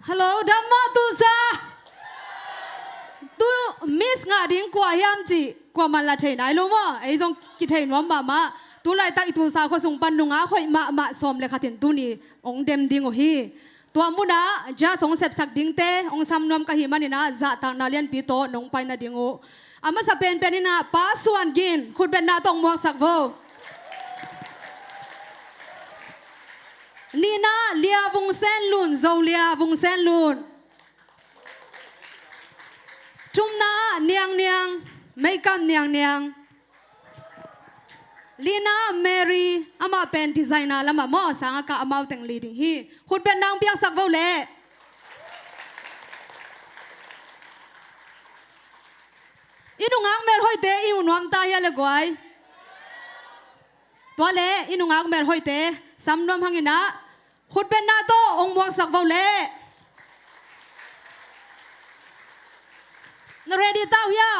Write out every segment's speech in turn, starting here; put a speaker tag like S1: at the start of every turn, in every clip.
S1: Hello, Dhamma tu sa. Tu miss ngah ding kwa yam ji kwa man la thei nai lo ma ai jong ki thei nom ma tu lai tak tu sa kho sung pan nu nga khoi ma som le khatin tu ni ong dem ding o hi tua mu na ja song sep sak ding te ong sam nom ka hi mani na za ta na lian pi to nong pai na ding o ama sa pen pen na pa suan gin khut ben na tong muak sak vo Nina lia vung sen lun zo lia vung sen lun Chum na niang mấy con niang Lina Mary ama pen designer lama mo sang ka amau teng leading hi khut ben nang piang sak vo le Inungang mer hoi te inuam ta ya le goi To le inungang mer hoi te sam nom hangina khut ben na to ong muang sak vo le Na ready tao ya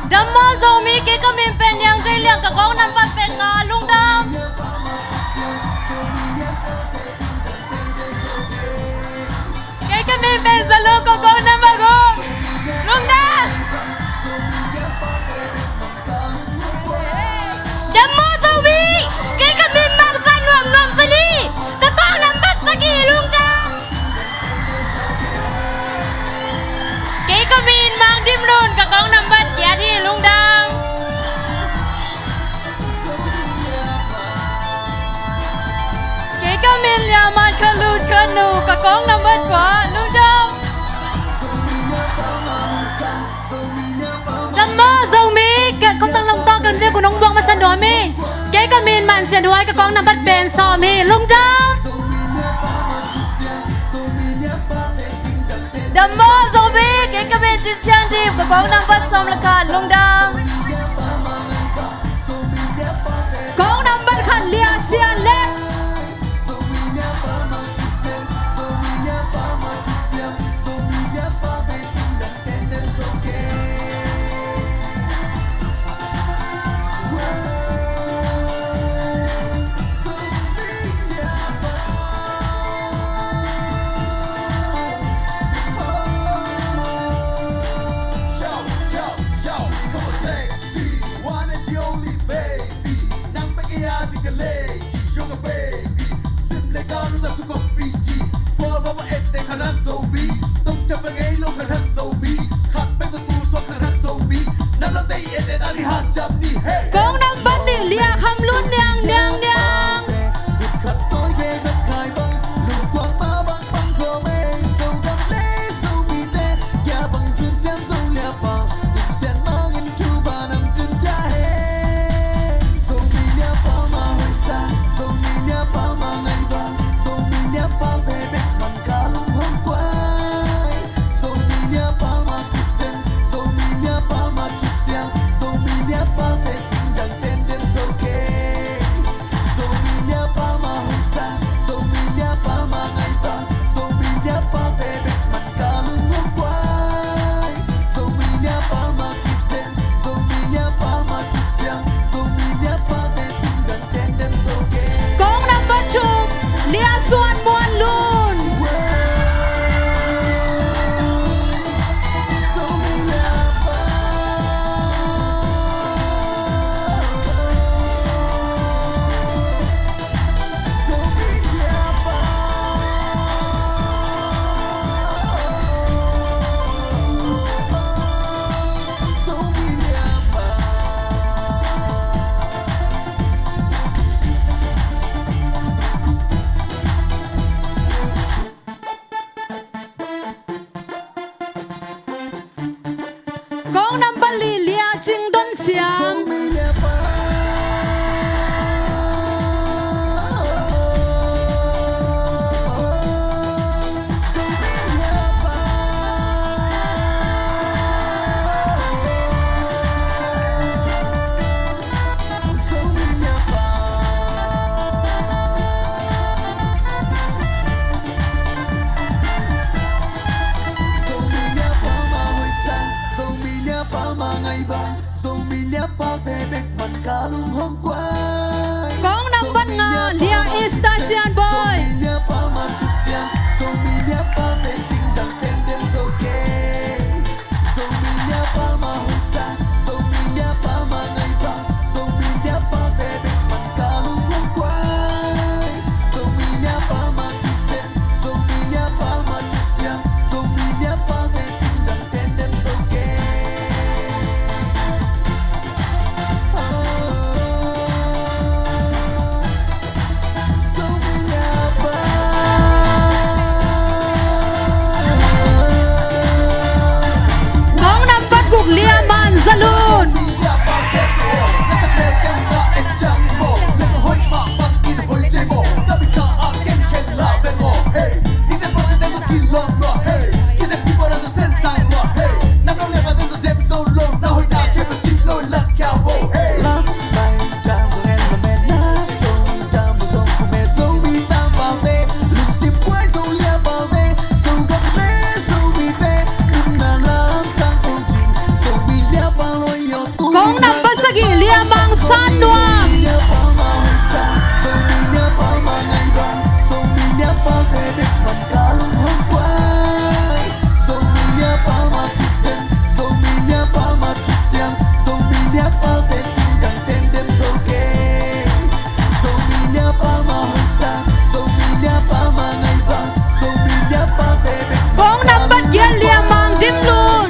S1: Dhamma Zomi ke kamin pen yang jai liang ka kong nam pat pen nga lung dam Ke kamin pen zalo ka kong nam ba go lung dam Dhamma Zomi ke kamin mang san nuam nuam sani ka kong nam pat saki lung dam Ke kamin mang dim lun ka kong nam pat kia thi lung dam Ke kamin lia mat ka lut ka nu ka kong nam pat kwa lung dam Dhamma Zomi ke không tăng long to cần việc của nông buông mà sân đó mi Ke kamin man xian huai ka kong nam pat ben so mi lung dam Dhamma Zomi ke kamin chi xian di ka kong nam pat som la ka lung dam Kong nam pat khan lia xian le Kong nam pat ni lia kham lun niang niang niang Kong number nga lia Estasian boy. Zalun Kong number sagi liamang sanduang Kong number gian liamang dimlun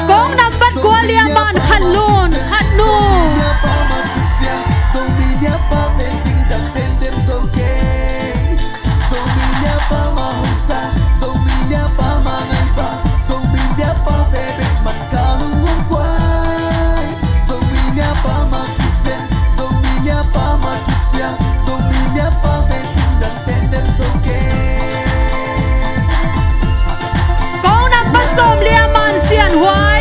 S1: Kong number kwa liaman khanlun khannu Kong number som liaman sian huai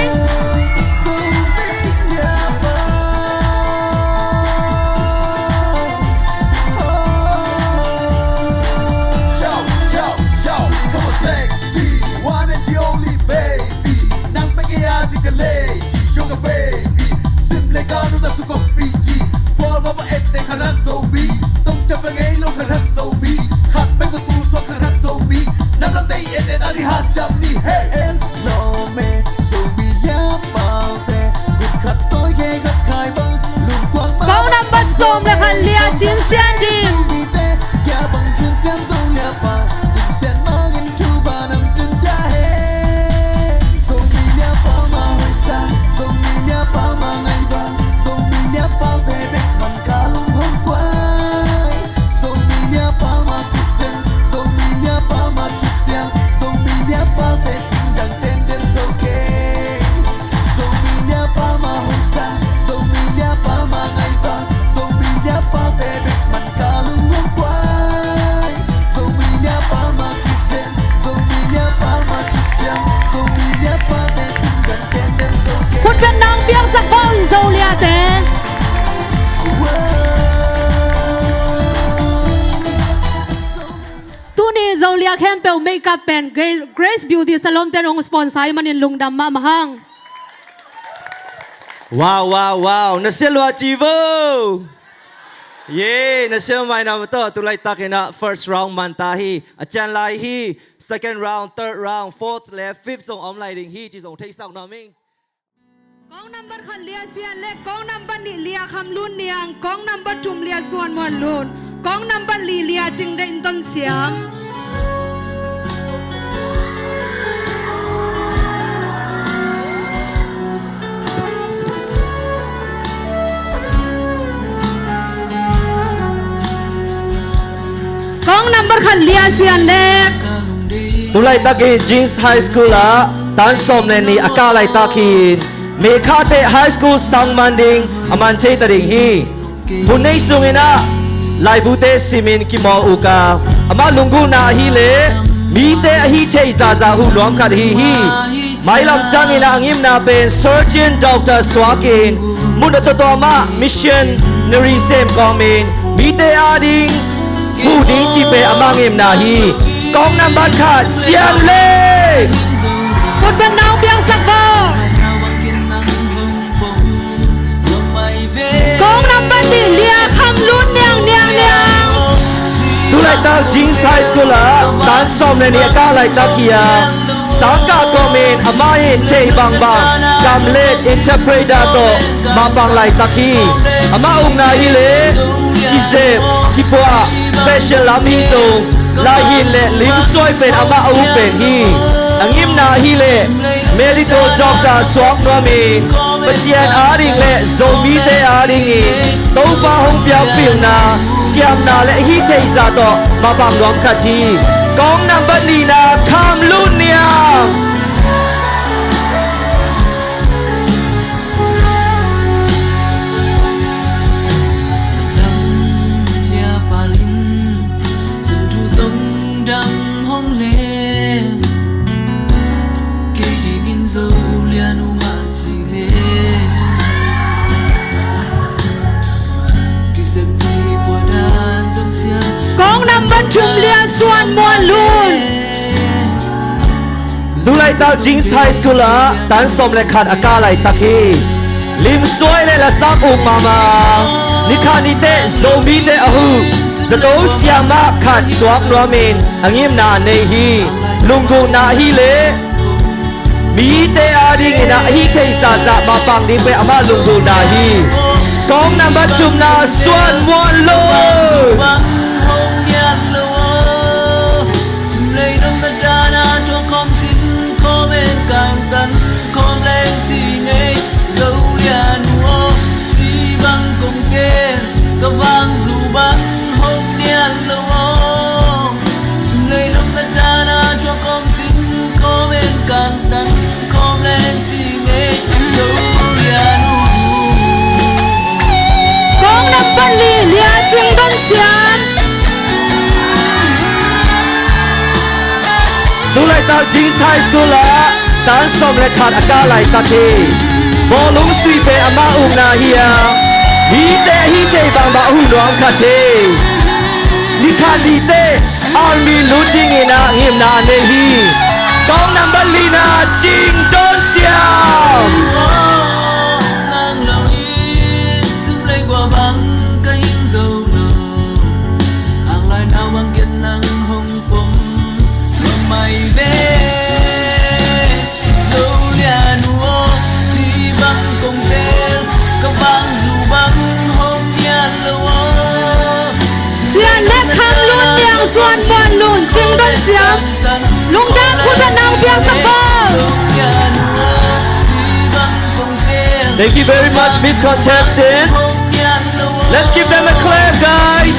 S1: Kong number som le khan lia chin sian dim Phút bên nang biang sak bao dâu lia te Tuni dâu lia khem pel makeup pen Grace Beauty Salon ten ong sponsor manin lungdam ma mahang
S2: Wow Nasilwa chivo Yeah, nasil mai na to tulay takina first round mantahi achan lai hi second round third round fourth left fifth song online ding hi chi song thei sang na ming
S1: Kong number khan lia sian le Kong number ni lia kham lun niang Kong number tum lia suan mon lun Kong number li lia ching de in ton siam Kong number khan lia sian le
S2: tulay taki jeans high school a tan som ne ni akalay taki เมคาเตไฮสคูลสังมันดิงอามันเจตดิงฮีผู้ในสุงนะไลบูเตซิมินกิมออุกาอามาลุงกูนาฮีเลมีเตอฮีเจซาซาหูน้อมขัดฮีไม่ลำจังอินางิมนาเป็น surgeon doctor สวากินมุนตตัวมามิชชั่นนรีเซมกองมินมีเตอาดิงผู้ดิ้งจีเป็นอามางิมนาฮีกองนำบัตรขาดเสียนเล่
S1: กดเป็นน้องเบียงสักเบอร์กองนำบัตรดิเลียคำลุ้นเนียง
S2: ดูไลตักจิงไซส์กุลาตันสอมในนี้ก้าไลตักเฮียสังกาโกเมนอามาเห็นเจบังกำเล่อินเทอร์เพรดาโตมาบังไลตักฮีอามาอุงนาฮิเลกิเซฟกิปัวเฟชั่นลามิโซลาฮิเลลิมซอยเป็นอามาอุเป็นฮีอังยิมนาฮิเลเมดิโกด็อกเตอร์สวากนามีปเซียนอาริงเลโซมีเตอาริงตู้ปาหงเปียวปิวนาเสียมนาและฮิเจซาโตมาบังรวมขัดจีกองนำบัลลีนาคำลุนเนีย
S1: กองนำบัตรชุมเลียส่วนมวลลุน
S2: ดูไลตาจิงไซส์กุลาตันสมเลขัดอากาไลตักฮีลิมสวยเลยละสักอุมามานิคานิเตโซมีเตอหูจะโตเสียมาขัดสวกนัวมินอังยิมนาเนฮีลุงกูนาฮีเลมีเตอาดิงนาฮีเชซาซามาปังดิงไปอามาลุงกูนาฮีกองนำบัตรชุมนาส่วนมวลลุน
S1: จิงดนเสียม
S2: ดูไลตาจิงไซส์กุลาตันสมเลขัดอากาไลตักฮีบอลุงสุยเปอามาอุงนาเฮียมีเตฮีเจบังบาหูน้อมขัดเจนิคาดีเตอาร์มีลูจิงนาเงียมนาเนฮีกองนำบัลลีนาจิงดนเสียม
S1: ส่วนบอลลุนจิงดนเสียมลุงดาคุณเป็นนางเบียงสักเบอร์
S2: Thank you very much, Miss Contestant. Let's give them a clap, guys.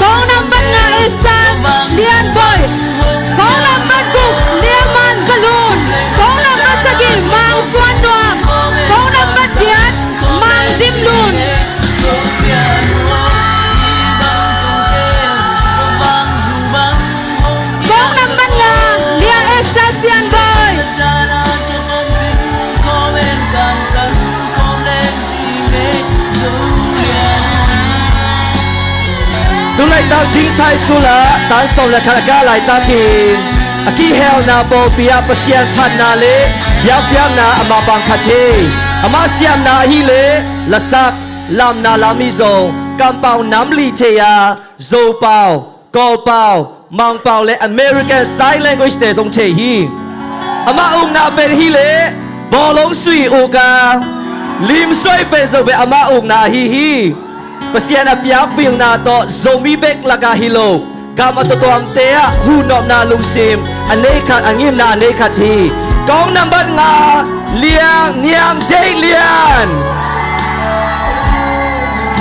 S1: กองนำบัตรนาเอสตาเลียนบอยกองนำบัตรบุกเลียมันสลูนกองนำบัตรสกีมังส่วนนวมกองนำบัตรเดียดมังดิมลูนกองนำบัตรนาเลียเอสตาเซียนบอย
S2: ดูไลตาจิงไซส์กุลาตันสมเลขัดอากาไลตักฮีอากีเฮลนาโปเปียปเซียนพันนาเลยับยับนาอามาบังคัดเชอามาเซียมนาฮีเลละซักลำนาลามิโซกำเปาน้ำลีเทียโซเปากอเปามังเปาและ American Sign Language เตสงเชฮีอามาอุงนาเป็นฮีเลบอลงสุยโอกาลิมซอยเป็นโซเบอามาอุงนาฮีPasien apiak ping na to zomi bek laga hilo gam atotom tea hu nom na lungsim anei khat angim na anei khat thi kong number nga liang niam dei lian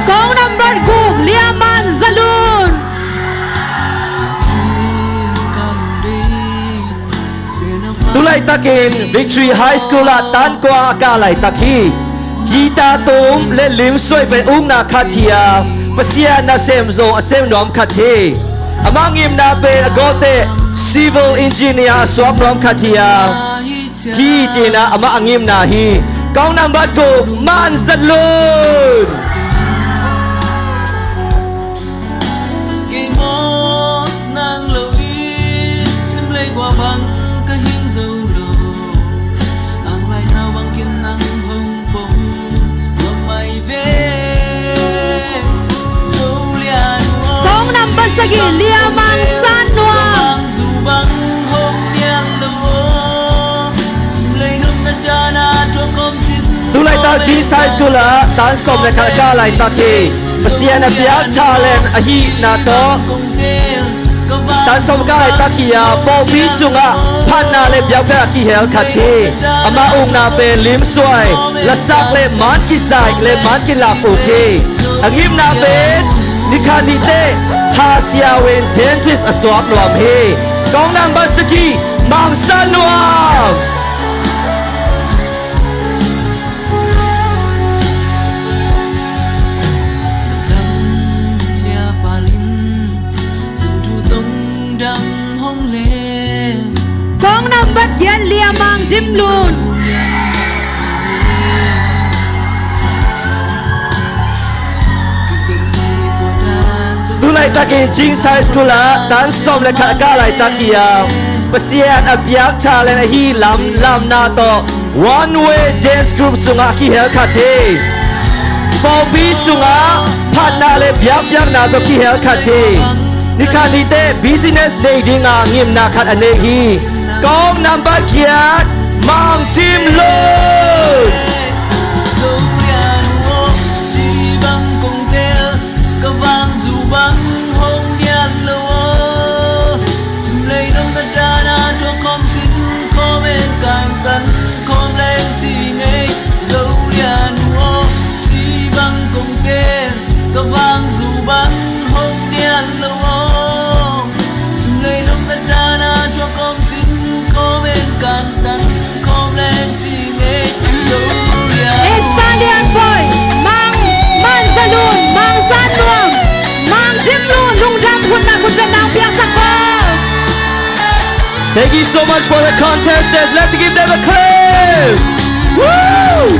S1: kong number gum liaman zalun
S2: ไลตะกิน Victory High School ละตันกวางอากาไลตะคีกีตาตุมเล่นลิมสวยเป็นอุ้งนาคาเทียปะเสียนาเซมโซเซมนอมคาเทอามังยิมนาเป็นอโกเต Civil Engineer สวมนอมคาเทียฮีเจนะอามังยิมนาฮีกองนำบัดกูมันสลุน
S1: Sagi lia mang san noa
S2: tu lai ta chi size school la tan som le ka lai ta ki pasian a pia talent a hi na to tan som ka lai ta ki ya po pi sunga phan na le bia ka ki hel kha chi ama ung na pe lim swai la sak le man ki sai le man ki la ko ke angim na pe ni kha ni te ha sia wen dentist a swap nuam he kong nam ba saki mang san nuam
S1: kong nam bat yan lia mang dim lun
S2: lai ta ki jing sai school la tan som le ka lai ta ki ya pasian a piak talent a hi lam na to one way dance group sunga ki hel kha the for bi sunga phan na le piak na so ki hel kha the ni kha ni te business day dinga ngim na khat ane hi kong number kiat mang tim lo Thank you so much for the contestants. Let's give them a clap. Woo!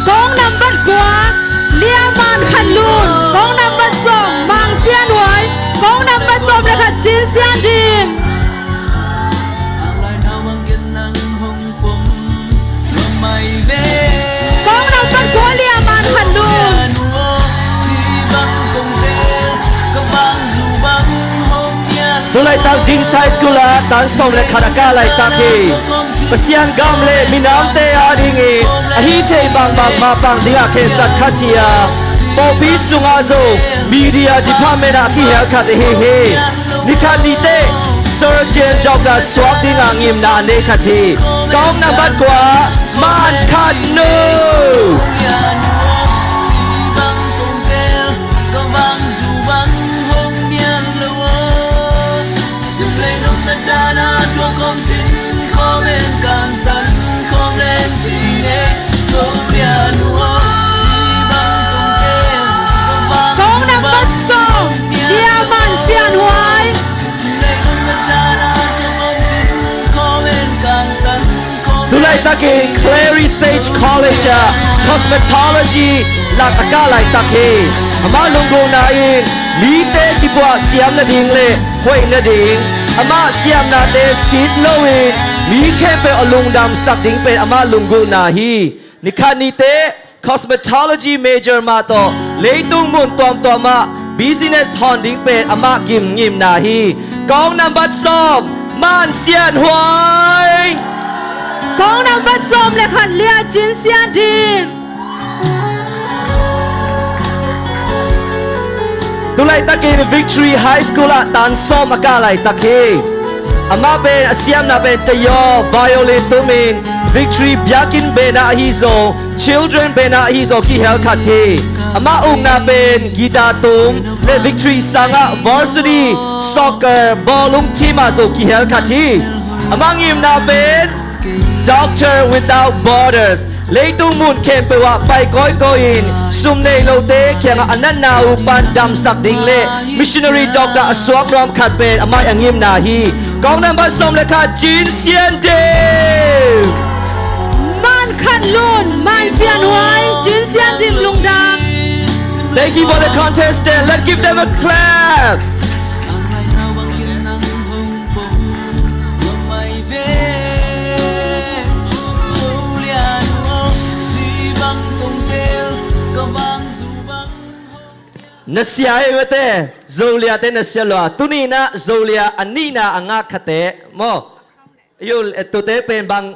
S1: Kong number kwa lia man khalun. Kong number som mang sian wai. Kong number som le khat chin sian dim.
S2: Tu lai tang jing sai school la tan som le khada ka lai ta ki pasian gam le minam te a ding e a hi chei bang ma bang dinga ke sat khatia po pi sunga zo media department a ki hel khat he he ni khat ni te surgeon doctor swak dinga ngim na ne khati kaung na bat kwa man khat no Tulai taki Clary Sage College Cosmetology lak akalai taki ama lungo na in mi te ki bwa siam na ding le hoi na ding ama siam na te sit loin mi khe pe alung dam sak ding pe ama lungo na hi nikhani te Cosmetology major ma to leitung mun tom ma business honding pe ama gim ngim na hi kong number som man sian huai
S1: Kong nam bat som le khat lia chin sian dim.
S2: Tulai taki Victory High School la tan som akalai taki ama ben asiam na ben tayo violin tumin Victory biakin ben na hi zo children bên na hi zo ki hel khat hi ama na bên guitar tum le victory sanga varsity soccer ballroom team a zo ki hel khat hi ama ngim na bên Doctor Without Borders lấy tung mun khem pe wa pai koi koin sum nei lo te khyang anan na upan dam sak ding le missionary doctor aswak ram khat pen amai angim na hi kong number som le kha Jin Sian De
S1: man khat lun man sian huai Jin Sian Dim lung dam.
S2: Thank you for the contestant. Let's give them a clap. Nasia evete Zolia te nasia loa tunina Zolia anina anga khate mo yul tote pen bang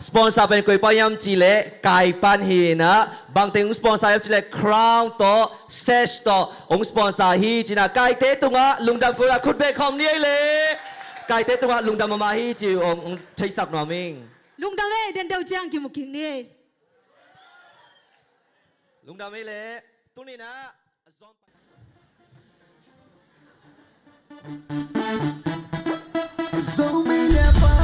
S2: sponsor pen koi payam chile kai pan hi na bang teng sponsor yam chile crown to sesh to ong sponsor hi china kai te tunga lungdam ko la khut be khom ni le kai te tunga lungdam mama hi chi ong thai sak no ming
S1: lungdam e den deu chang ki muking ni
S2: lungdam e le tunina
S3: Zomi Oklahoma.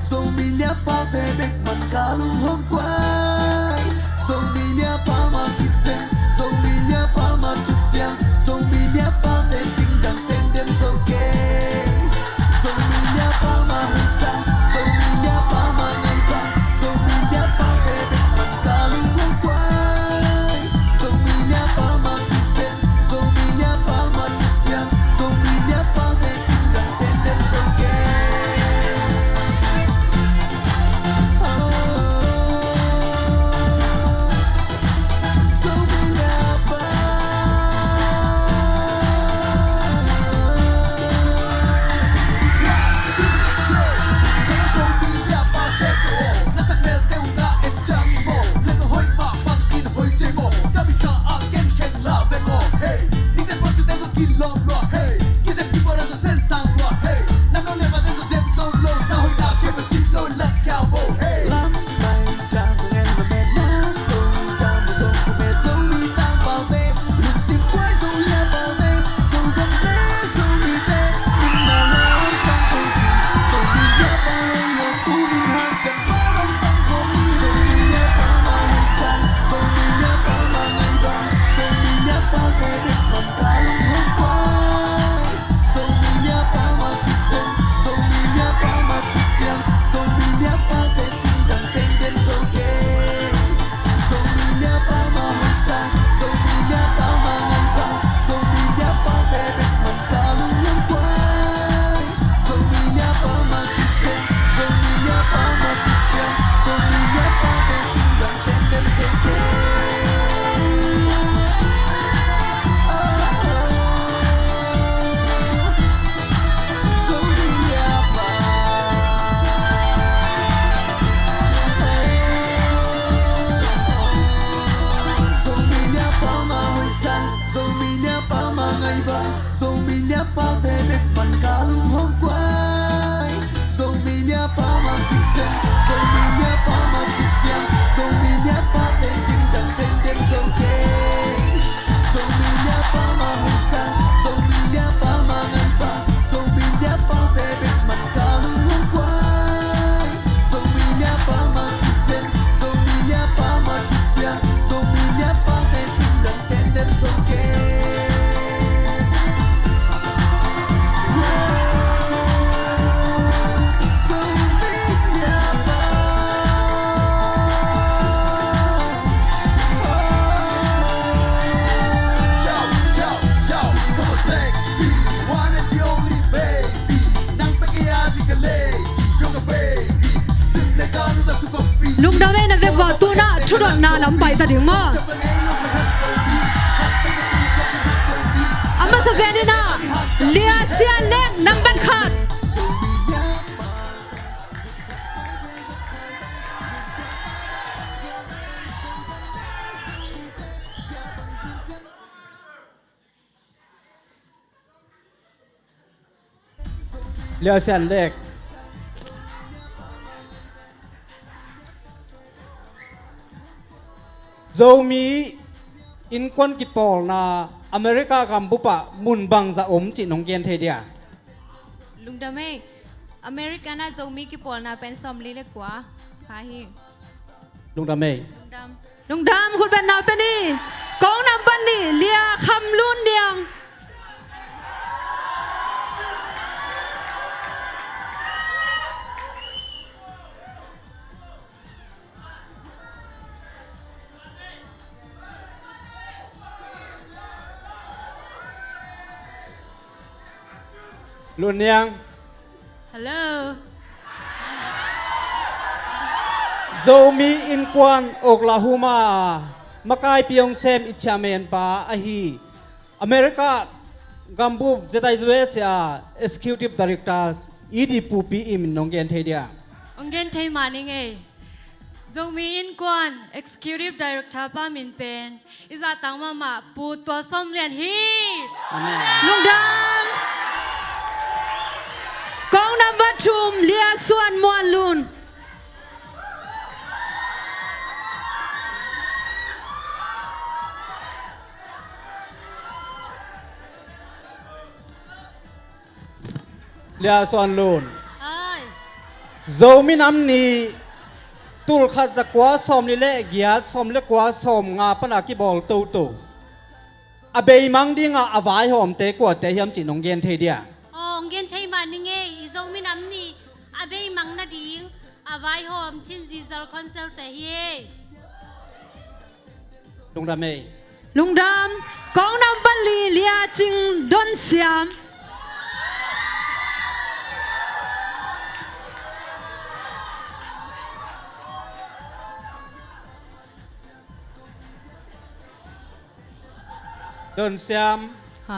S3: Zomi Oklahoma bebek man kalung hong quay Zomi Oklahoma kisen Zomi Oklahoma chusiang Zomi Oklahoma te sing dang ten dem zoke Zomi Oklahoma husa Zomi Oklahoma ngai ba Zomi Oklahoma bebek man kalung hong quay Zomi Oklahoma kisen Zomi Oklahoma chusiang Zomi Oklahoma te sing dang ten dem zoke Zomi Oklahoma bebek man kalung hong quay Zomi Oklahoma kisen Zomi Oklahoma chusiang Zomi Oklahoma te sing dang ten dem zoke Zomi Oklahoma husa Zomi Oklahoma ngai ba Zomi Oklahoma bebek man kalung hong quay Zomi Oklahoma kisen Zomi Oklahoma chusiang Zomi Oklahoma te sing dang ten dem zoke
S1: lung dam e na ve ba tu na chu do na lam pai ta ding ma เวนนะเลียเสียเล็กนังบันขาด
S2: เรือเส้นเล็กโจมีอินควนกิปอลนาอเมริกากัมพูปะมุนบังจะอมจินงเกียนเทเดีย
S4: ลุงดำเองอเมริกาน่าจะมีกี่ปอนด์เป็นซอมลีเล็กกว่าค่ะฮิ
S2: ลุงดำเมย์
S1: ลุงดำคุณเป็นนาเป็นนี่กองน้ำบันนี่เลียคำลุ่นเดียง
S2: ลุนยัง
S4: ฮัลโหล
S2: โจมีอินควนโอกลาโฮมามาไกปียงเซมอิชาเมนปาอฮีอเมริกากัมพูเจตัยจเวสยา Executive Director อีดีปูปีอิมนงเกียนเทเดีย
S4: องเกนเทมานี่ไงจงมีอินกวน Executive Director ป้ามินเป็นอิจาตังมาปูตัวส้มเรียนฮี
S1: ลุงดำกองน้ำบัดชุมเลียส่วนมวลลุน
S2: เลียส่วนลุนโจมีน้ำนีตุลขัดจะกว่าสมลิเล่เกียรสมเล็กกว่าสมงาปนักกิบอลตูอเบยมังดิงอาอวายหอมเตกว่าเตยมจินงเกียนเทเดีย
S5: องเกนใช้มานี่ไงอีโซมิน้ำนี่อาเบยมังนาดิงอาไว้หอมชินซีซัลคอนเซลแต่เฮ
S2: ลุงดำเมย์
S1: ลุงดำกองน้ำบัลลีเลียจิงดอนเซียม
S2: เดินเซียม
S4: ไฮ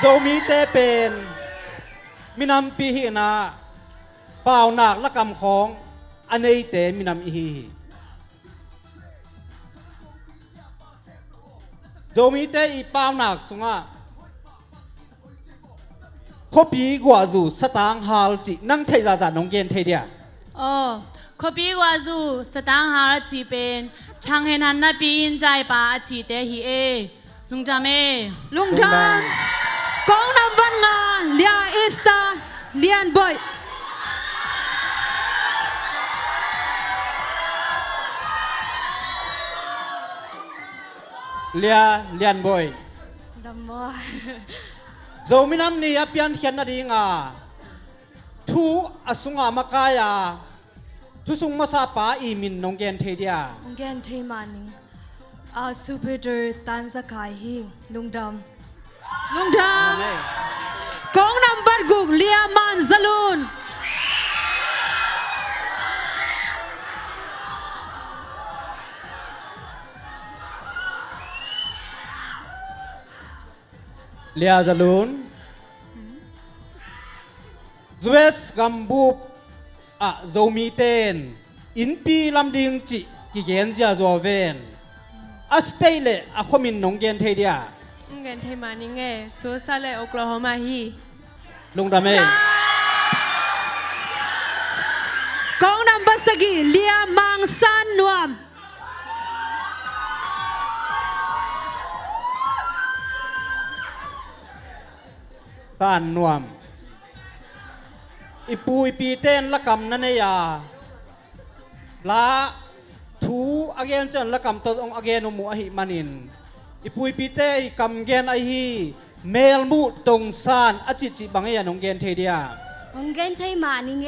S2: โจมีเตเป็นมินำปีหินาเปล่าหนักละกำของอันนี้เตมินำอีโจมีเตอีเปล่าหนักสุงะคบีกว่าจูสตางฮาลจินั่งเทจาจานงเกนเทเดีย
S4: ขบีกว่าจูสตางฮาลจิเป็นช่างเห็นหันนาปีอินใจป่าจีเตฮีเอลุงจาม
S1: ลุงจามกองน้ำบันงาเลียอิสตาเลียนบอย
S2: เลียนบอย
S4: ดำบอย
S2: โจมินำนี่อภิยันเขียนนาดีงาทูอสุงามากายาทุสุงมาซาปาอีมินนงเกนเทเดีย
S4: งเกนเทมานิงอาซูเปอร์เดอร์ตันสกายฮิงลุงดำ
S1: กองน้ำบัดกุกเลียมันซาลูน
S2: เลียซาลูนจเวสกัมบูโจมีเตนอินปีลำดิงจิกิเกนเซียโจเวนอัสเตเลอะขมินนงเกนเทเดีย
S4: เงินเทมานี่ไงตัวซาเลโอคลาโฮมาฮี
S2: ลุงดำเม
S1: กองน้ำบัสกีเลียมังซันนวม
S2: ซานนวมอีปูอีปีเต้นละกำนันเนียลาทูอเกนจันละกำตัวองอเกนมุอหิมันินอีปุยปีเตอีกำเกนไอฮีเมลมุตงซานอจิจิบังเอียนองเกนเทเดีย
S5: องเกนใช้มานี่ไง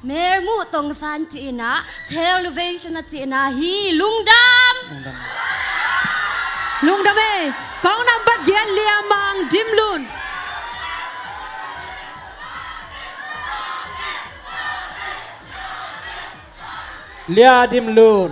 S5: เมลมุตงซานจีน่ะเทเลวิชันจีน่ะฮีลุงด
S1: ำเอกองน้ำบัดเกียนเลียมังจิมลุน
S2: เลียดิมลูน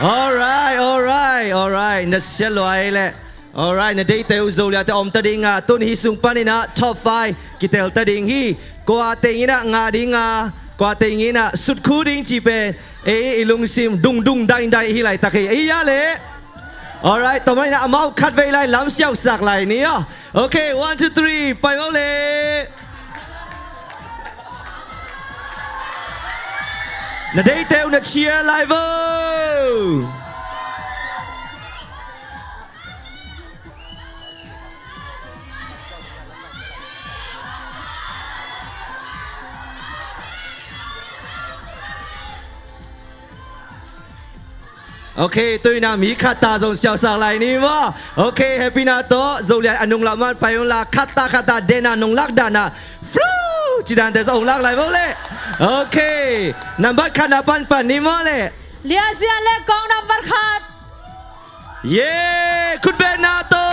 S2: alright na sia loi le alright na dei teu zo lia te om ta ding a tun hi sung panina top 5 kitel ta ding hi kwa te ngina nga ding a kwa te ngina sut khu ding chi pe ilung sim dung dai hi lai ta ke ya le alright tomai na amau khat vei lai lam siao sak lai ni okay 1 2 3 pai mo le na dei teu na cheer live Okay, tôi na mi kata zong xiao sang lai ni wa. Okay, happy na to. Zo lian anung la man payong la kata dena nung lak dana. Flu, jidan de zong lak lai mo le. Okay, number kana pan ni mo le.
S1: Lia sia le kong number khat.
S2: Yeah, kut ben na to.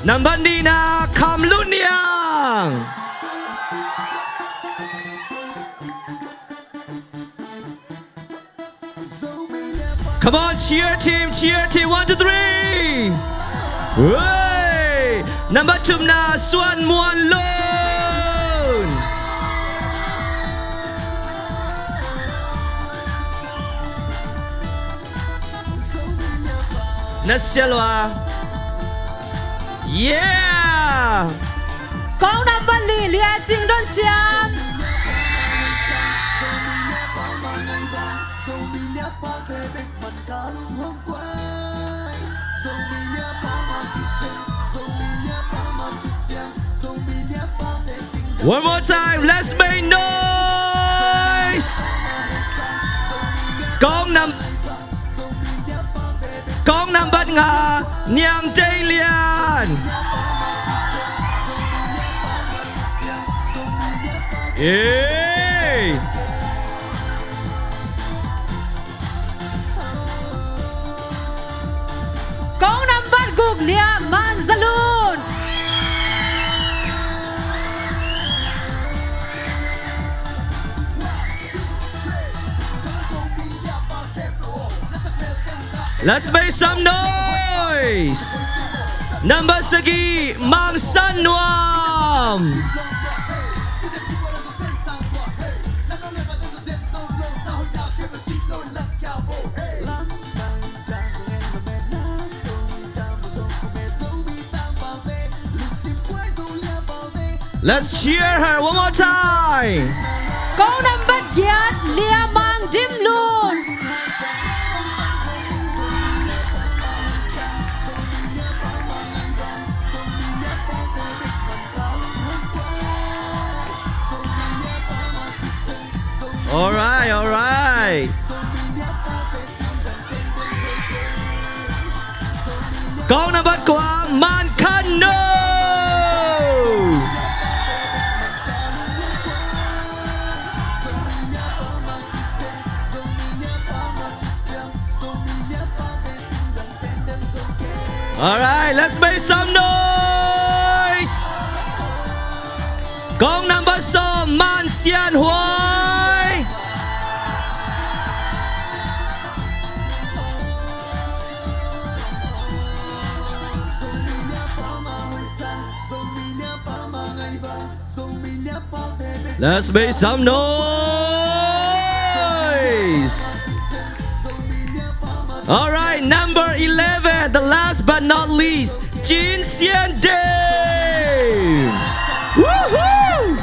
S2: Number ni na Kam Luniang. Come on, cheer team, 1 2 3. Hey, number 2 na Swan Muan Lon. Nasyalwa. Yeah!
S1: Kong number li lia jing don siam.
S2: One more time, let's make noise! Kong number nga Niang Jay Lian. Yay!
S1: Kong number gug lia man zalun.
S2: Let's make some noise! Number segi Mang San Nuam. Let's cheer her one more time.
S1: Kong number giat lia mang dim lun.
S2: Alright. Kong number kwa Man Kano. Alright, let's make some noise. Kong number so Man Xian Huai. Let's make some noise. All right, number 11, the last but not least, Jin Xian Dave. Woohoo!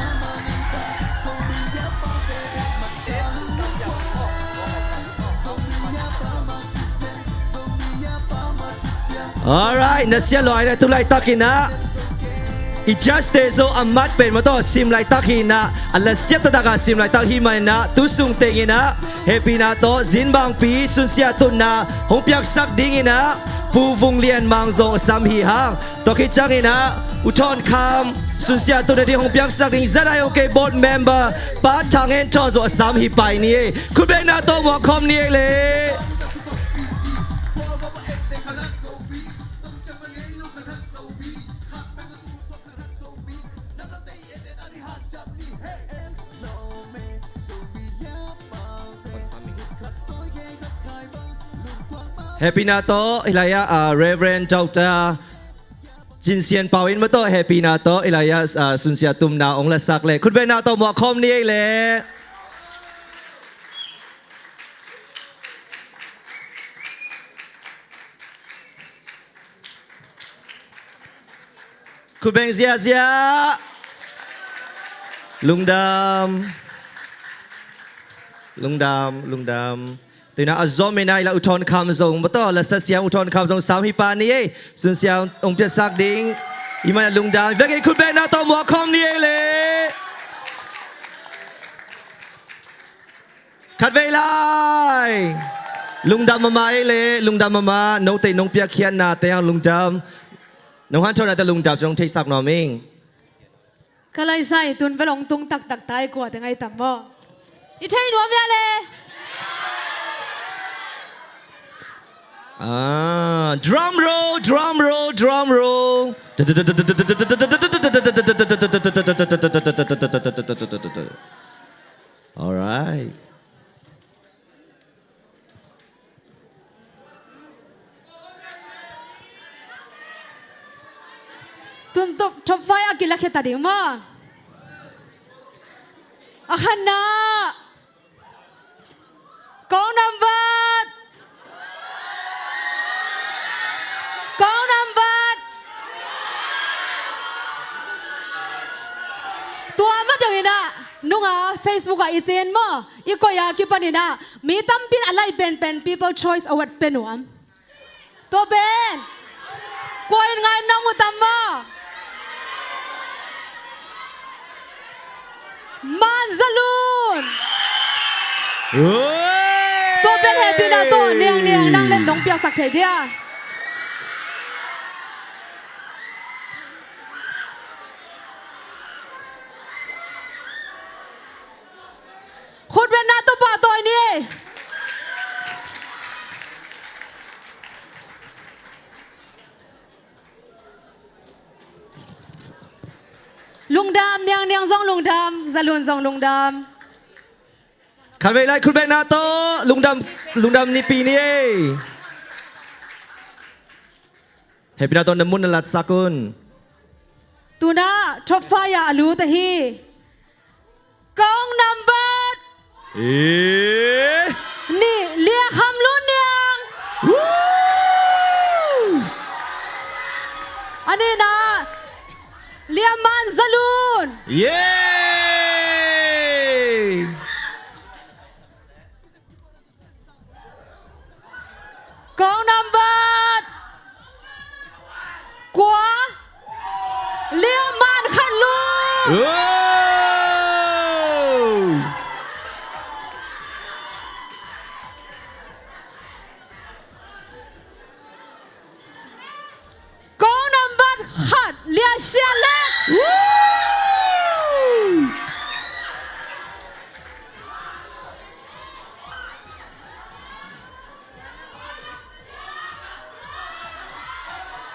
S2: All right, nasya loy na tulay takina. I-just so amat pen mo to sim lai takina. Alasya tadaka sim lai takhimay na tusung tengina. Happy na to zinbang pi sunsya tunna hongpiak sak dingina. Puvung lian mangzong samhi hang. Toki changina uton kam sunsya tunna di hongpiak sak ding zanay okay board member pa tangen tonzo samhi pai ni. Kubeng na to mo kom ni le. Happy na to ilaya Reverend Dr. จินเซียนเปาอินมาโตแฮปปี้นาโตอิลายาสุนเสียตุมนาองละสักเลยคุณเป็นนาโตหมวกคอมนี่เลยคุณเป็นเสียลุงดำตัวน่าจอมไม่น่าละอุทธรคำทรงมาต่อละเสียงอุทธรคำทรงสามฮิปานี่สุนเสียงองค์เปียสักดิ้งอีมันลุงดำเวกคุณเป็นนาโตหมวกคอมนี่เลยขัดเวลาลุงดำมาเลยลุงดำมาโน้ตน้องเปียเขียนนาเตียงลุงดำน้องฮันชอบนาแต่ลุงดำจะต้องเทสักหน่อมิง
S1: ก็เลยใส่ตุนไปลงตุงตักตายกว่าแต่ไงต่ำบ่อีเทยหนวมยาเลย
S2: drum roll all right
S1: ตุนตบทบไฟอากิลาเคตาดิมาอาคันนากองนัมเบอร์ตัวมาเดี๋ยวนี้นะนุ่งFacebook อีเตียนมั้งอีกอยากกินปนินะมีตั้มเป็นอะไรเป็น People Choice Award เป็นหนูตัวเป็นกวยงานน้องมุตัมมั้งมันซาลูนตัวเป็นแฮปปี้นะตัวเนียงนั่งเล่นน้องเปียสักเฉยเดียคุณเป็นนาตัวป่าตัวนี้ลุงดำเนียงซองลุงดำซาลูนซองลุงดำ
S2: ขัดเวลาคุณเป็นนาโตลุงดำนี่ปีนี้เฮปปี้นาโตน้ำมุนนัดสักุน
S1: ตัวน่าชอบไฟอย่ารู้แต่ฮีกองนัมเบอร์นี่เลียคำลุ้นยังอันนี้นะเลียมันซาลูน
S2: เย้
S1: กองนัมเบอร์กว่าเลียมันขันลูนเลียเชียเล็ก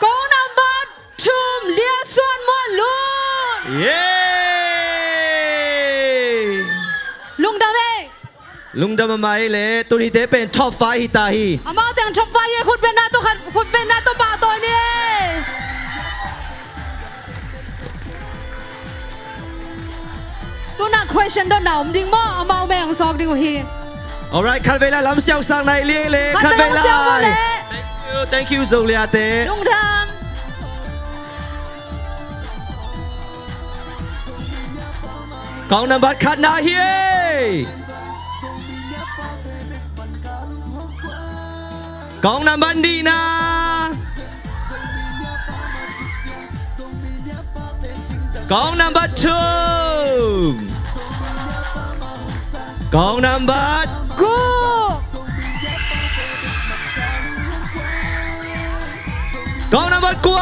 S1: กองนัมเบอร์ชุมเลียส่วนมอลูน
S2: เย้
S1: ลุงดำเอง
S2: ลุงดำมาไม่เลยตัวนี้เดเป็นท็อปไฟฮิตาฮี
S1: อามาแต่งท็อปไฟยังคุณเป็นนาตัวขัดคุณเป็นนาตัวป่าตัวนี้ตัวนัก question โดนหนาวจริงมั้งเอามาแบ่งซอกดีกว่าฮี
S2: alright คันเวลาล้ำเสียงสั่งในเลี้ยเลยคันเวลา thank you โซเลียเต้
S1: ลุงด
S2: ำกองน้ำบัตรขัดนาเฮียกองน้ำบันดีนากองน้ำบัตรชุมกองน้ำบัตร
S1: กู
S2: กองน้ำบัตรกัว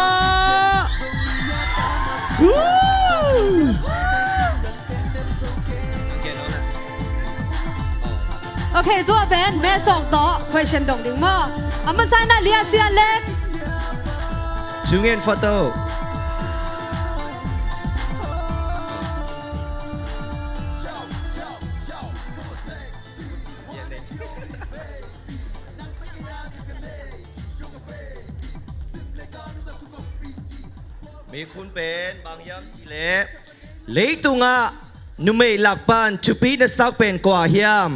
S1: โอเคตัวเป็นแม่ส่งต่อ question ดงดิ่งมั้งอามาใส่หน้าเลียเสียเล็ก
S2: จุงเงินโฟโต้ มีคุณเป็นบางยามจีเล่เลยตุงะนุเมลักปันทุปีนสักเป็นกว่าเฮียม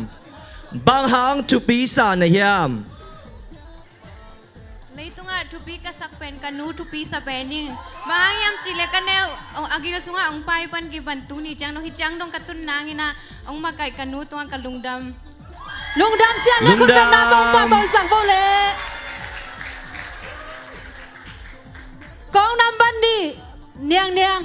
S2: บางหางทุปีสานเฮียม
S4: Lấy tung à thu pi kasak pen kanu thu pi sa pening bahayam chile kanel ong agila sunga ong pai pan ki bantu ni chang no hi chang dong katun nangina ong makai kanu tung kalungdam
S1: ลุงดำเสียนเลยคุณดำนาตรงปากตอนสั่งโบเลกองนำบันดีเนียงเนียง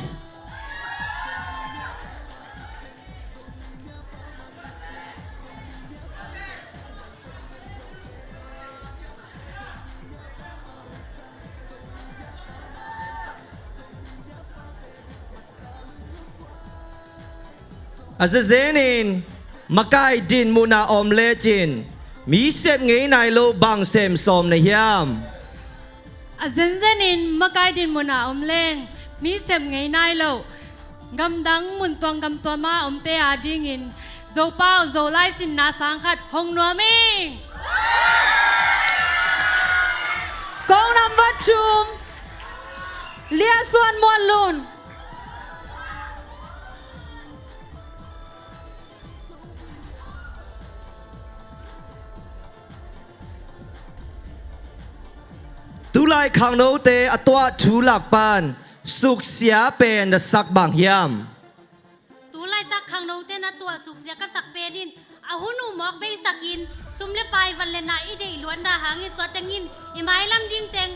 S2: อาจจะเจนินมาไกดินมูนาอมเลจินมีเสพงี้นายโลบังเซมซอมในยาม
S4: azenzenin makai din muna omleng mi sem ngai nai lo gam dang mun tong gam to ma om te adingin zo pao zo lai sin na sang khat hong no ming
S1: กองนำบัดชุมเลียส่วนมวลลุน
S2: ตุไลขังโนเตอตัวชูหลักปานสุกเสียเป็นสักบางยาม
S5: tu lai tak khang no te na tua suk sia ka sak pe din a hunu mok be sakin sum le pai van le na i dei luan da hangin to tengin i mai lam ding teng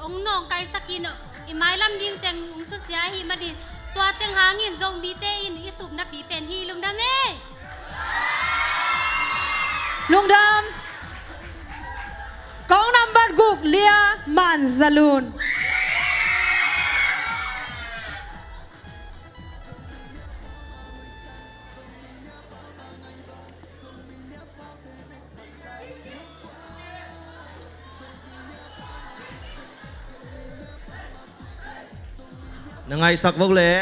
S5: ong nong kai sakin i mai lam ding teng ong su sia hi ma din to teng hangin zong bi te in i sup na pi pen hi lum da me
S1: ลุงดำกองนำบัดกุกเลียมันซาลูน
S2: นังไงสักวกเล่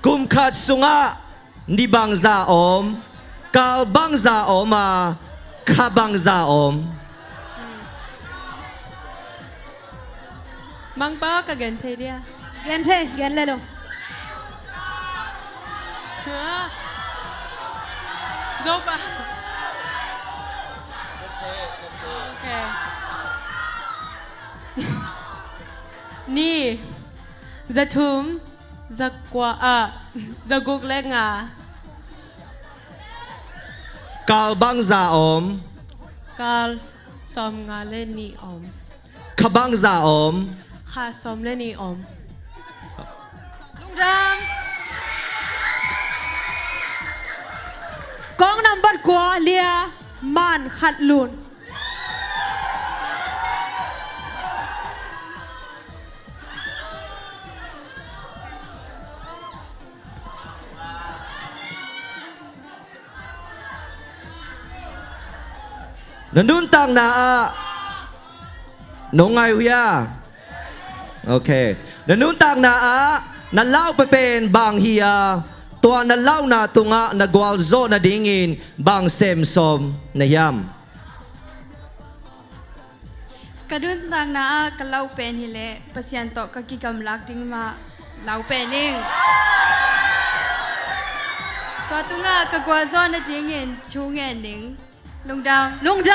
S2: กุมขัดสุงะนิบังซาอมกาลบังซาออมาคาบังซาอม
S6: Mang ba ka gan thế dia.
S1: เย็นเทเย็นเลยลูก
S6: Zopa. Okay. Ni zatum zakwa zaguk lenga
S2: กาลบังซาอม
S6: kal som nga le ni om
S2: คาบังซาอม
S6: kha som le ni om
S1: ลุงดำกองนำบัดกัวเลียมันขัดลุน
S2: นันนุนตังนาอะนงไงหุยาโอเคนันนุนตังนาอะนันเล่าไปเป็นบางเฮียตัวนันเล่านาตุงะนักวาลโซนาดิงินบางเซมซอมในยาม
S4: kadun tang na kalau pen hile pasien to ka ki kam lak ding ma lau pening to tunga ka gwa zo na dingin chu nge ning lungdam
S1: ลุงด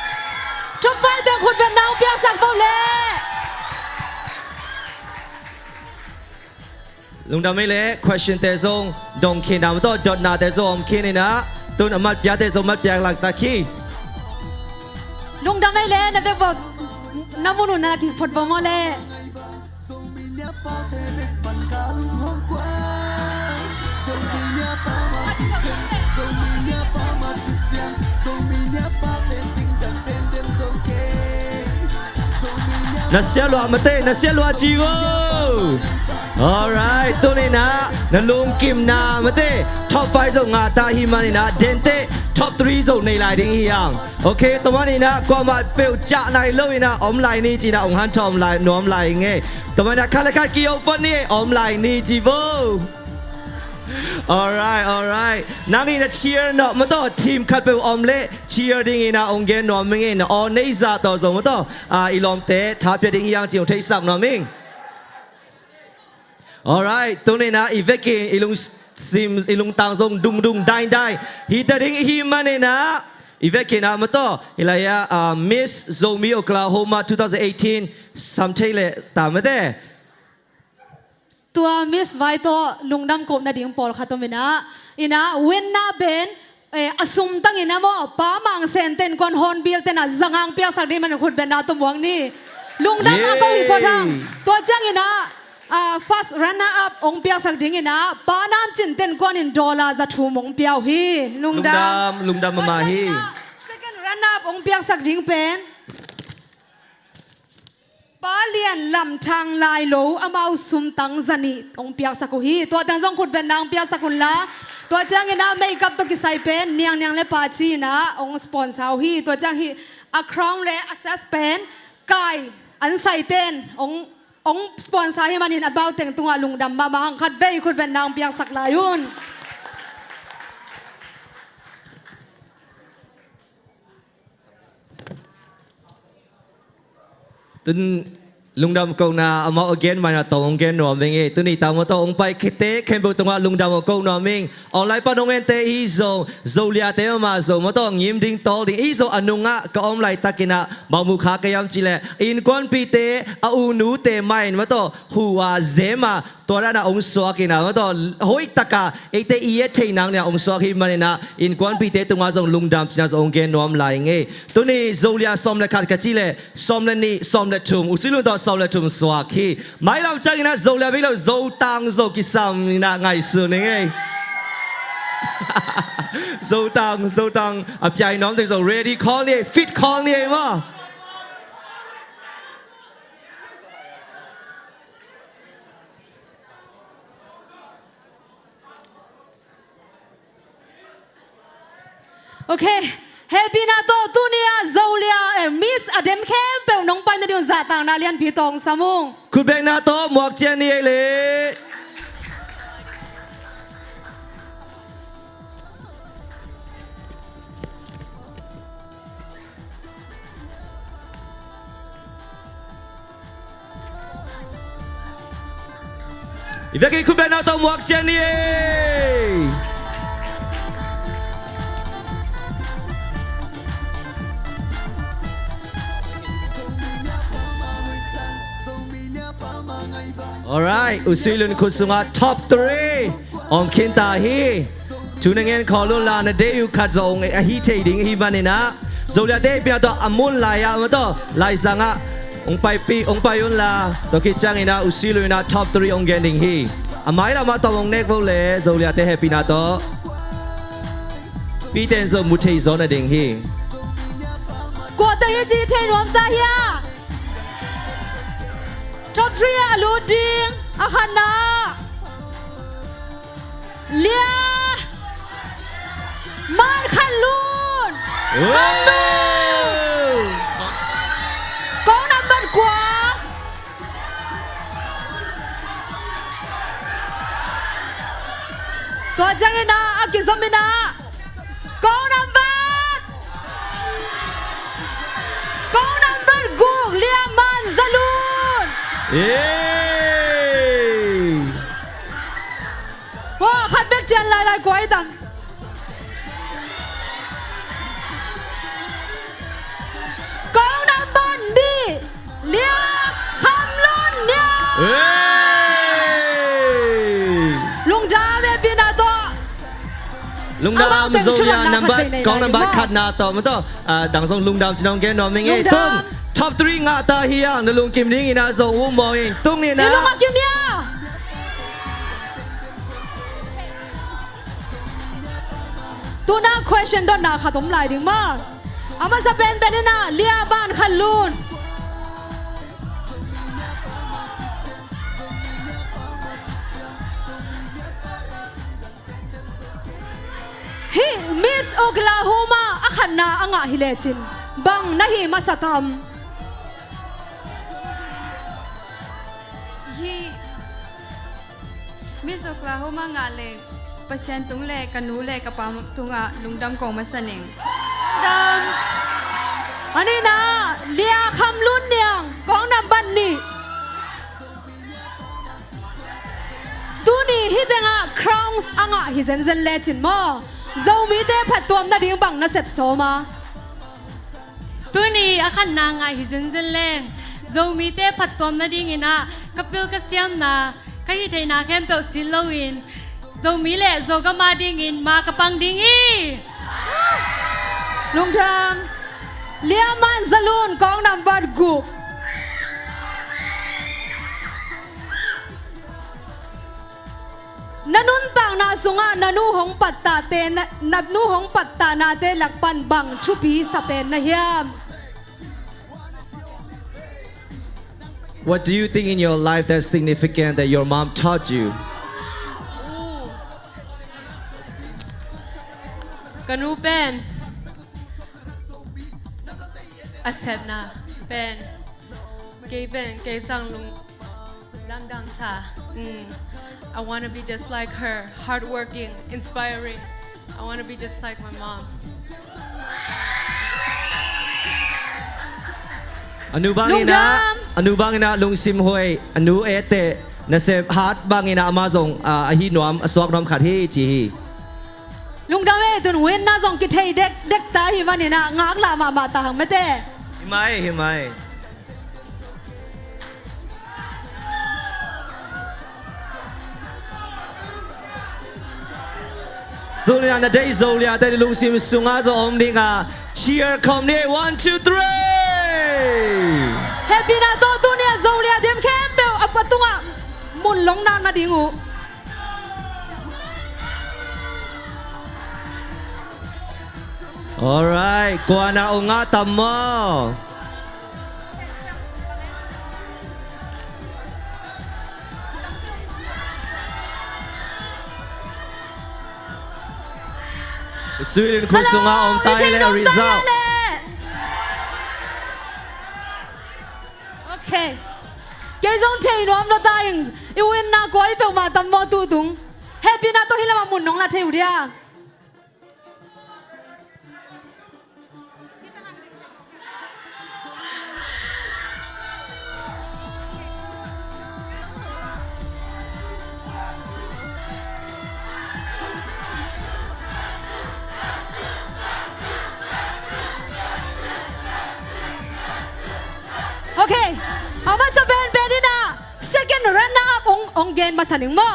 S1: ำทุกไฟแต่คุณเป็นน้องเปียสักโบเล
S2: ลุงดำไม่เละ question เตซงดงขีนามตัวจดนาเตซงขีนี่นะตุนอมัดยาเตซงมัดยาหลักตะคี
S1: ลุงดำไม่เล่นะเบบน้ำมันอุ่นนะที่ฟุตบอลมาเล่
S3: Zombie pa te bek man kalung hong kwai Zombie pa ma tu sen Zombie pa ma tu siang Zombie pa te sing dang ten dem zoke Zombie
S2: นัสเซียลัวมาเต้นัสเซียลัวจีโว alright ตัวนี้นะนันลุงกิมนามาเต้ top 5ส่งงาตาฮิมานี่นะเดนเต้ top 3ส่งในไลน์ดิ้งฮียังโอเคตัวนี้นะกว่ามาเปิลจะในเลยนะอมไลน์นี่จีนะองฮันชอมไลน์นวมไลน์ไงตัวนี้นะคาราคากิโอฟันนี่อมไลน์นี่จีโว alright นังอินะเชียร์เนาะมาต่อทีมคัดไปออมเล่เชียร์ดิ้งอินะองเกนหนอมิงอินะออเนซ่าต่อส่งมาต่ออีลอมเตะท้าเพียดิ้งยังจิ๋วเทสักหนอมิง alright ตรงนี้นะอีเวกิอีลุงซิมอีลุงตังส่งดุงได้ฮีตดิ้งฮีมันนี่นะอีเวกินะมาต่ออีลายาMiss Zomi Oklahoma 2018สัมเทเลตามมาเต้
S1: ตัวมิสไวโตลุงดำกบนาดิ่งปอลค่ะตัวมินะอินะเวนนาเบนอสุมตั้งอินะโมป้ามังเซนเตนกอนฮอนเบียเตนะจังหังเปียสักดีมันขุดเป็นนาตัวมวงนี่ลุงดำก็อีกพอทางตัวจังอินะfirst runner up องเปียสักดิ่งอินะป้าน้ำจินเตนกอนอินดอลลาร์จะถูมงเปียวฮีลุงดำ
S2: มาฮี
S1: second runner up องเปียสักดิ่งเป็นป้าเลียนลำทางลายโลอามาสุมตังจันีองเปียกสักุฮีตัวแต่งจงขุดเป็นนางเปียกสักุลละตัวจ้างนะเมคอัพตัวกิไซเป็นเนียงเลปาจีนะองสปอนเซอร์ฮีตัวจ้างฮีอะครองเลอเซสเป็นไก่อันใส่เต้นองสปอนเซอร์ฮีมันอินabout แต่งตัวลุงดำมาหังคัดเว้ยขุดเป็นนางเปียกสักลายุน
S2: ตุนลุงดำกงนาเอามาเอาเกนมาหน้าตองเกนหนอมิงเอตุนี่ตามมาตองไปคิดเตะเข้มบุตรงว่าลุงดำกงหนอมิงออนไลน์ปนงเงินเตอีโซเลียเตมาโซมาตองยิ้มดิ้งโตดิ้งอีโซอนุงะก็อมไลตะกินะบามุขากยามจิเลอินควันปีเตอูนูเตไม่มาตอหัวเซมาตัวนั้นองสวากินะมาตอหอยตะกาเอเตอีเอเทนังเนี่ยองสวากิมันนะอินควันปีเตตรงว่าส่งลุงดำจินะส่งเกนหนอมไลเงตัวนี้โซเลียซอมเลขัดกะจิเลซอมเลนี่ซอมเลทุมอุซิลุนต่อซอมเลทุมสวากีไม่ลำจังนะโซเลียไปแล้วโซตังโซกิซัมนะไงสุดนี่โซตังอ่ะพี่น้องถึงโซ ready call นี่ fit call นี่มั้ง
S1: โอเคเฮปีนาโตตุเนียโซเลียมิสอเดมเข้มเปลน้องไปในเดือนซาต่างนาเลียนพีตองสามุง
S2: คุณเบงนาโตหมวกเจนนี่เลยอีกแล้วคุณเบงนาโตหมวกเจนนี่alright อุซิลุนคุณสุงา top 3 on คินตาฮีทุนเงินขอลุลานะเดยูคัดซงไอฮีเทดิ้งฮีบันนี่นะโซเลียเดปีน่าตัวอมุนลายามาตัวลายสังะองไปปีองไปยุนลาตัวคิดจังอินะอุซิลุนนะ top 3 on เกนดิ้งฮีอาไม่ละมาตัวองเน็กโวเลโซเลียเดเฮปีน่าตัวปีเตนโซมุเทโซนะดิ้งฮี
S1: กวดตัวยี่จีเทนวมตาเฮียtop 3อะลูดิงอาคานาเลียมันขันลูนกองน้ำบันกว่าตัวจังเงินะอากิซอมินะกองน้ำบันกูเลียมันซาลูนว้าขัดเบกเจนลายกว่าไอ้ตังกองน้ำบันดีเลียคำลุนเนี่ยลุงดาเวปีนาโต
S2: ลุงดามโซยานัมบัดกองนัมบัดขัดนาต่อมาต่อดังส่งลุงดามชินองแกนอมิงเอตุ้งtop 3 งาตาเฮียนลุงกิมดิ้งอินะโซวูมอยตุ้งนี่นะ
S1: ลุงมากิมเนี่ยตัวน่า question ดอนนาขาดมไหลดึงมากอามาสเปนเป็นน่ะเลียบ้านขันลูนฮิมิสโอคลาโฮมาอาขันนาอ่างฮิเลจินบังนาฮิมาสตัม
S6: มิสโอคลาโฮมางาเลเปอร์เซ็นต์ตุงเลกันนูเลกับปามตุงอ่ะลุงดำกองมาสนิง
S1: ดำอันนี้นะเลียคำลุ่นเนียงกองนำบันนี่ตูนี่ฮิตเองอะคราวส์อ่างอะฮิเซนเซนเลจินมาเจ้ามีเต้ผัดตัวมันดิ้งบังน่าเสพโซมา
S4: ตัวนี้อาคันนางไอฮิเซนเซนแรงโจมีเต้ผัดตัวนาดิ่งอินะกับเปิลกเซียมนาใครที่ไทยนาแคมเปิลซิลโลวินโจมีเล่โจก็มาดิ่งอินมากระปังดิ่งอี
S1: ลุงทำเลียมันซาลูนกองนำบันกุกนันุนต่างนาสุงะนันูหงปัตตาเตนนับนูหงปัตตานาเตหลักปันบังชุปีสเปนนะเฮียม
S2: What do you think in your life that's significant that your mom taught you
S6: กันนูเป็นอาเซบนาเป็นเกย์เป็นเกย์สังลุงดังๆซะI want to be just like her, hardworking, inspiring. I want to be just like my mom.
S2: อนุบางอินะอนุบางอินะลุงซิมฮวยอนุเอเตนะเซฟฮาร์ดบางอินะมาส่งอาฮินวมสวกนอมขัดที่จี
S1: ลุงดำเอตุนเว้นน่าส่งกิเทเด็กเด็กตาหิมันนี่นะงักลามาตาหังไม่เต้
S2: หิมายตัวนี้นะได้โซเลียแต่ลุงซิมสุงอาโซอมดิงา cheer คอมนี่ 1 2 3
S1: Happy นะตัวนี้โซเลียเดมแคมเปลอัปตุงะมุนลงนานนะดิงู
S2: alright กวานาองาตัมมอสวีเดนคุณสุงาอมไตเลริซาล
S1: โอเคเกย์จงเชยน้อมเราตายอีเวนน่ากว่าอีเปลมาตัมมอตูตุง Happy นะตัวฮิลามามุนน้องละเทวเดียโอเคเอามาสเปนเป็นนี่นะ second runner up องเกนมาสนิงมา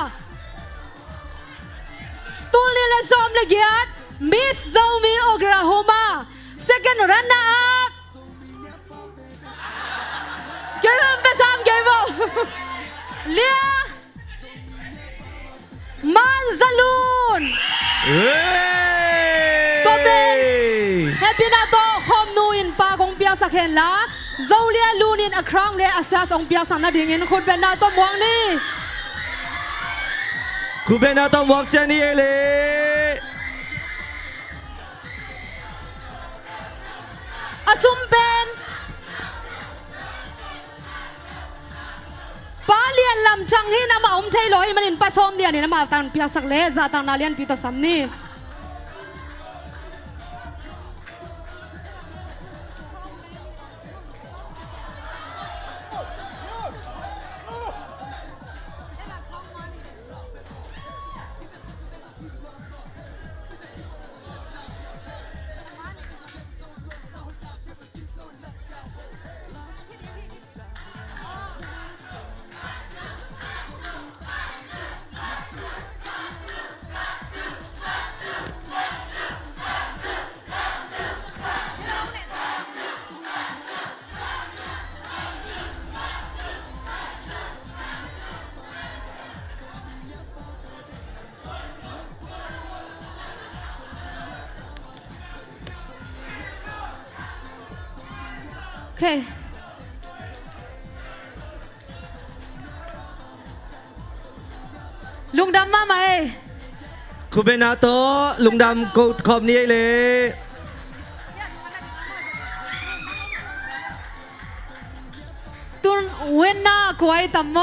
S1: ตูลีเลซอมเลกียด Miss Zomi Oklahoma second runner up เกี่ยวกับเป็นสามเกี่ยวกับเลียมันซาลูนตัวเป็นเฮปปี้นาโตคอมนูอินปากงเปียสักเห็นละโซเลียลูนินอครั้งเลอาซาสองเปียสันนาดิ่งอินคุณเป็นนาโตมวงนี่
S2: คุณเป็นนาโตมวงเจนี่เอเล
S1: อาซุมเป็นปาเลียนลำจังฮีนามาอมเทลอยมันอินปาซอมเดียนี่นามาตังเปียสักเลซาตังนาเลียนปีตสัมนี่โอเคลุงดำมาไหม
S2: คุณเป็นนาโตลุงดำกดคอมนี้เลย
S1: ตุนเวนน่ากวยตัมโม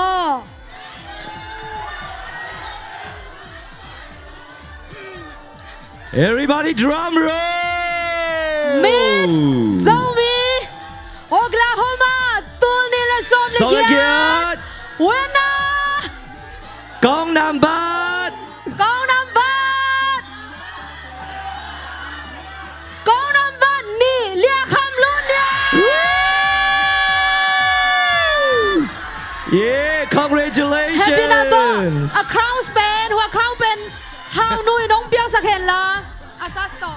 S2: Everybody drum roll
S1: Miss Zomi Oklahoma tul ni la som
S2: Som
S1: le
S2: le
S1: kia
S2: kiat
S1: winner
S2: Kong Nam Bat
S1: Kong Nam Bat Kong Nam Bat ni lia kham lun nia
S2: Yeah congratulations
S1: Happy na to a crown pen hoa crown pen hao nuôi nong piang sak hen la asas to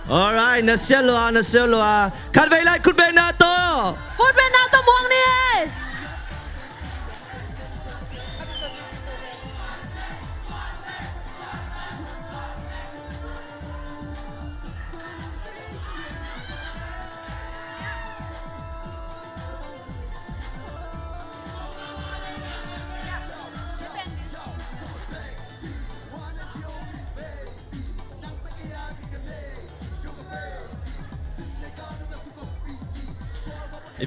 S2: Alright na selwa Khat vei lai khut be na to
S1: phút bên nào to muang ni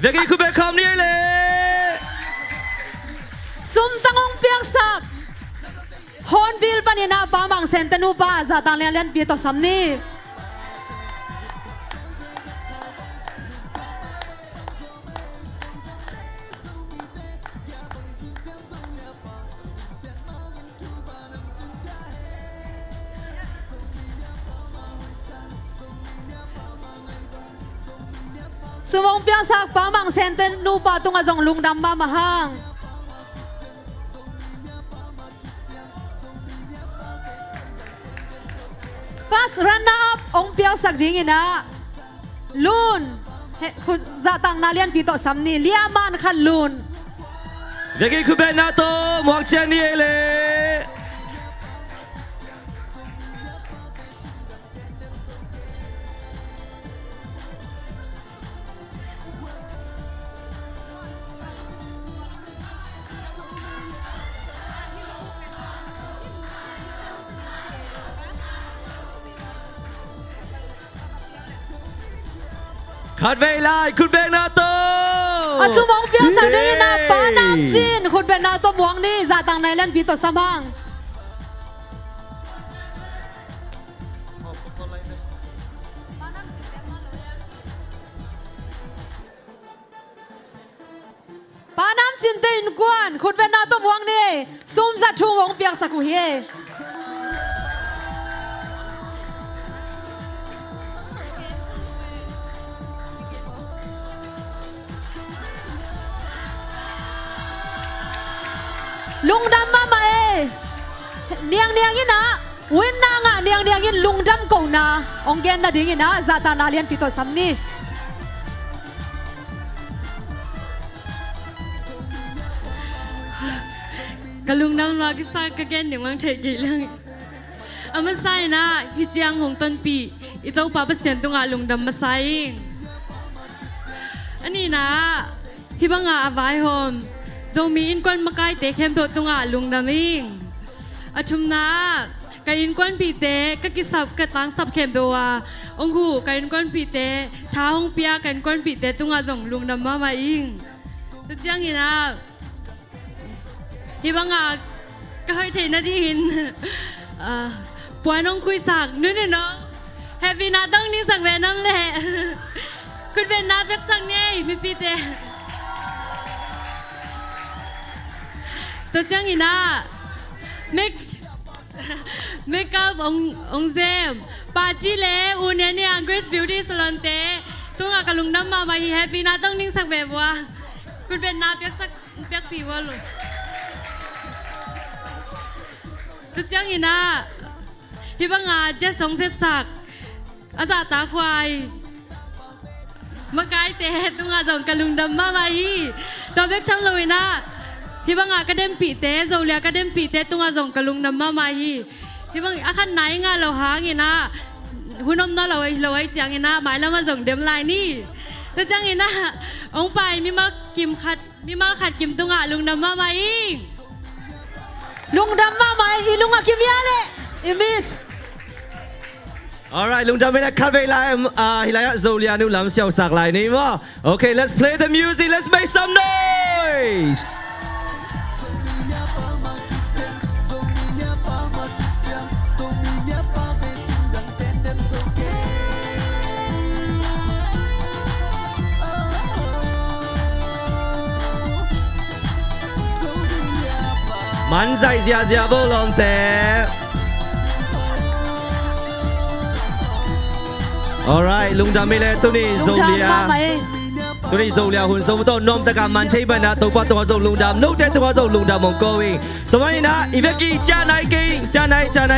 S2: Veki khut be kham ni le
S1: sum tangong piang sak Hornbill panina pamang sentenu pa za tang lian lian pi to samni Sumong piang sak pamang sentenu pa tunga zong lungdam ma mahang First runner up ong piang sak ding ina Lun za tang na lian pi to samni liaman khan lun
S2: Veki khut be na to muang chen ni le Khat vei lai khut be na to
S1: Asumong piang sak ding ina pa nam chin khut ben na to muang ni za tang na lian pi to samang Panam chin te in kwan khut ben na to muang ni sum za thu wong piang sak ku hi Lungdam mama niang niang ina win na nga niang niang in lungdam ko na onggen na ding ina zata na lian pito samni
S4: Kalung nang lagi sa kagen ding mang thei gi lang Amasai na hijiang hong ton pi ito papasyan to nga lungdam masaying Ani na hiba nga avai hom Zomi in kwan makai te kem do tunga lung naming Atum na kain kwan pi te kakisap katang sap kem bewa Onghu kain kwan pi te tha hong pia kain kwan pi te tunga zong lung nam ma ing Tu chiang ina Hiba nga kahoi thei na din Puan ong kui sak nu ne no Happy na dong ning sak ve nang le Kun ve na bek sak nei mi pi te Tôi chẳng nghĩ na make up ông Zem bà chỉ lẽ u nè nè Grace Beauty Salon té tôi ngạc cả lùng năm mà hi happy na tông ninh sắc về bùaคุณเป็นนาเปียกสักเปียกผีวะลูกtôi chẳng nghĩ na hi bang à jet song xếp sạcอาสาตาควายมาไกลเตะตัวงาส่งกะลุงดำมาไปตัวเบกทั้งเลยนะฮิบังอากระเด็นปีเตะโซเลียกระเด็นปีเตะตัวงาส่งกะลุงดำมาไปฮิบังอาคันไหนงาเราหาไงนะหุ่นนมน้อเราไว้จังไงนะหมายแล้วมาส่งเดมไลน์นี่ตัวจังไงนะองไปมีมากิมขัดกิมตัวงาลุงดำมาไป
S1: ลุงดำมาไหมอีลุงอะกิมยาเลยอีมิส
S2: Alright, lung dam na kat vei lai hilaya Zolia nu lam xiao sak lai ni mo. Okay, let's play the music. Let's make some noise. มันใจเสียเสียบุลมเตะ alright ลุงดำไม่เลยตัวนี้โซ
S1: ลุง
S2: เลีย
S1: ดำมาไหม
S2: ตัวนี้โซเลียหุ่นโซมโตนมตะการมันใช้ไปนะตัวตัวโซลุงดำนุ๊กเตะตัวโซลุงดำมองโกวิงตัวนี้นะอีเวกี้จ้าไหนกิงจ้าไหน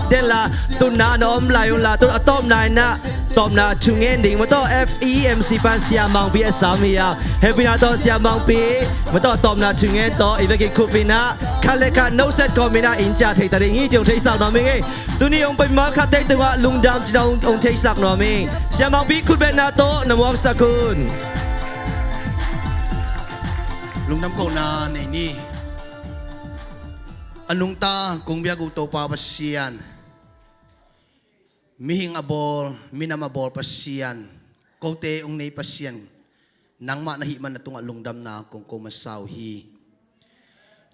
S2: เดลล่าตุนน้านอมไหลอุ่นละตัวอะตอมนายนะตอมนาชุงเงินดิ่งมาต่อ FEMC ปันเสียมังปีสามีอ่ะเฮปินาต่อเสียมังปีมาต่อตอมนาชุงเงินต่ออีเวกี้คุปปีนะคาเลคาโนเซตคอมบินาอินจ่าเทตาริงี้จงเทสักหน่อยมั้งตัวนี้องไปมาคัดเตตัวลุงดำจะองเทสักหน่อยมั้งเสียมังปีคุปเป็นนาโตนวอกสกุล
S7: ลุงน้ำโกนาในนี่อนุงตากงเบียกูโตปาปัสเซียนมิหิงอบอลมินามอบอลปัสเซียนโกเตองในปัสเซียนนังมานาหิมันนะตุงลุงดำนากงโกมาสาวฮี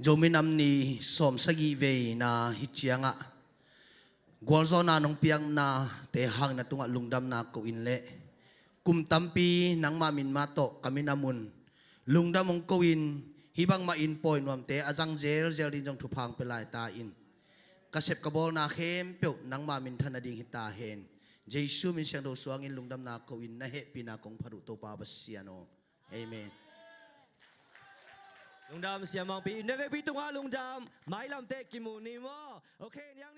S7: โจมินำนีสมสกีเวนาฮิเจียงะกวลโซนานงเปียงนาเตหังนะตุงลุงดำนาโกอินเละกุมตัมปีนังมามินมาโตกามินามุนลุงดำมงโกอินฮิบังมาอินปอยนวมเตอาจังเจลดินจงทุพังเปลายตาอินกระเสบกระบอกนาเข้มเปียวนังมามินธนดิงหิตาเฮนเจซูมินเชียงโดสวงอินลุงดำนาโกอินนะเฮปีนากงพารุโตปาบัสเซียโนเอเมน
S2: ลุงดำเสียมังปีเนเวปีตัวลุงดำไม่ลำเตะกิมูนิโมโอเคยัง